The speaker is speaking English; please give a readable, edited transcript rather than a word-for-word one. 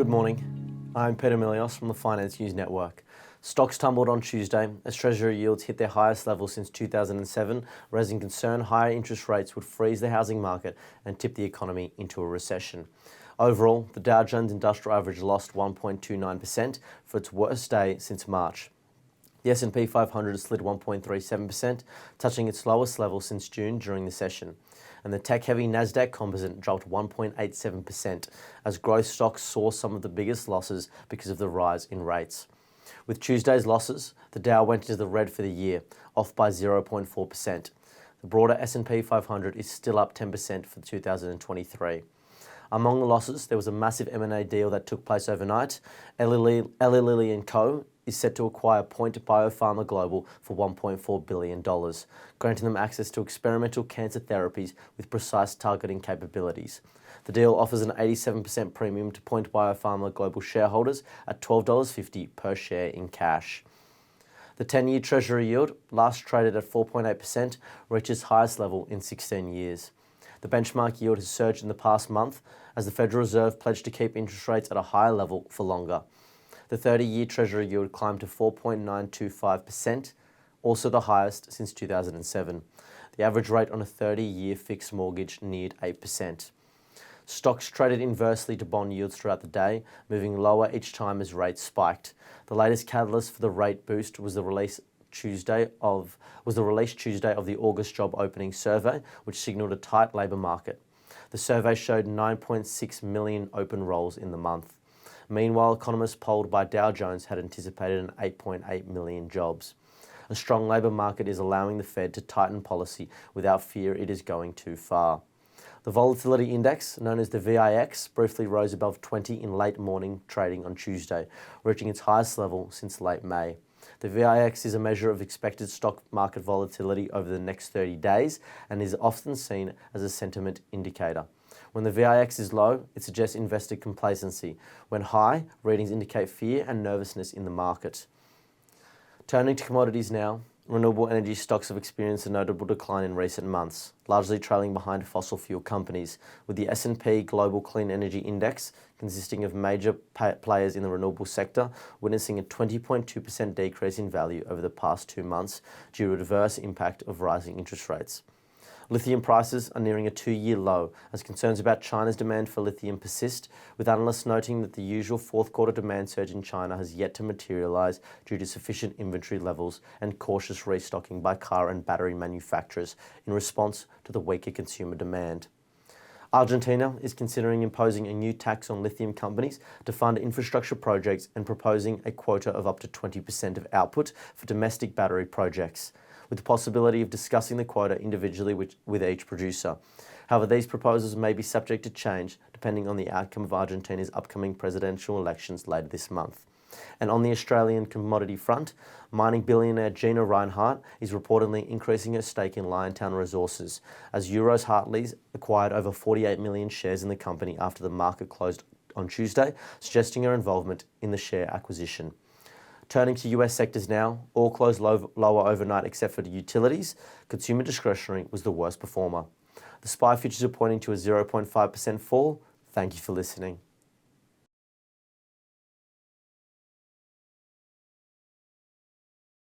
Good morning. I'm Peter Milios from the Finance News Network. Stocks tumbled on Tuesday as Treasury yields hit their highest level since 2007, raising concern higher interest rates would freeze the housing market and tip the economy into a recession. Overall, the Dow Jones Industrial Average lost 1.29% for its worst day since March. The S&P 500 slid 1.37%, touching its lowest level since June during the session. And the tech-heavy Nasdaq Composite dropped 1.87% as growth stocks saw some of the biggest losses because of the rise in rates. With Tuesday's losses, the Dow went into the red for the year, off by 0.4%. The broader S&P 500 is still up 10% for 2023. Among the losses, there was a massive M&A deal that took place overnight. Eli Lilly & Co. is set to acquire Point Biopharma Global for $1.4 billion, granting them access to experimental cancer therapies with precise targeting capabilities. The deal offers an 87% premium to Point Biopharma Global shareholders at $12.50 per share in cash. The 10-year Treasury yield, last traded at 4.8%, reached its highest level in 16 years. The benchmark yield has surged in the past month as the Federal Reserve pledged to keep interest rates at a higher level for longer. The 30-year Treasury yield climbed to 4.925%, also the highest since 2007. The average rate on a 30-year fixed mortgage neared 8%. Stocks traded inversely to bond yields throughout the day, moving lower each time as rates spiked. The latest catalyst for the rate boost was the release Tuesday of the August job opening survey, which signalled a tight labour market. The survey showed 9.6 million open roles in the month. Meanwhile, economists polled by Dow Jones had anticipated an 8.8 million jobs. A strong labour market is allowing the Fed to tighten policy without fear it is going too far. The volatility index, known as the VIX, briefly rose above 20 in late morning trading on Tuesday, reaching its highest level since late May. The VIX is a measure of expected stock market volatility over the next 30 days and is often seen as a sentiment indicator. When the VIX is low, it suggests investor complacency. When high, readings indicate fear and nervousness in the market. Turning to commodities now, renewable energy stocks have experienced a notable decline in recent months, largely trailing behind fossil fuel companies, with the S&P Global Clean Energy Index, consisting of major players in the renewable sector, witnessing a 20.2% decrease in value over the past 2 months due to adverse impact of rising interest rates. Lithium prices are nearing a 2-year low as concerns about China's demand for lithium persist, with analysts noting that the usual fourth-quarter demand surge in China has yet to materialise due to sufficient inventory levels and cautious restocking by car and battery manufacturers in response to the weaker consumer demand. Argentina is considering imposing a new tax on lithium companies to fund infrastructure projects and proposing a quota of up to 20% of output for domestic battery projects, with the possibility of discussing the quota individually with each producer. However, these proposals may be subject to change depending on the outcome of Argentina's upcoming presidential elections later this month. And on the Australian commodity front, mining billionaire Gina Rinehart is reportedly increasing her stake in Liontown Resources, as Euroz Hartleys acquired over 48 million shares in the company after the market closed on Tuesday, suggesting her involvement in the share acquisition. Turning to US sectors now, all closed lower overnight except for the utilities. Consumer discretionary was the worst performer. The SPI futures are pointing to a 0.5% fall. Thank you for listening.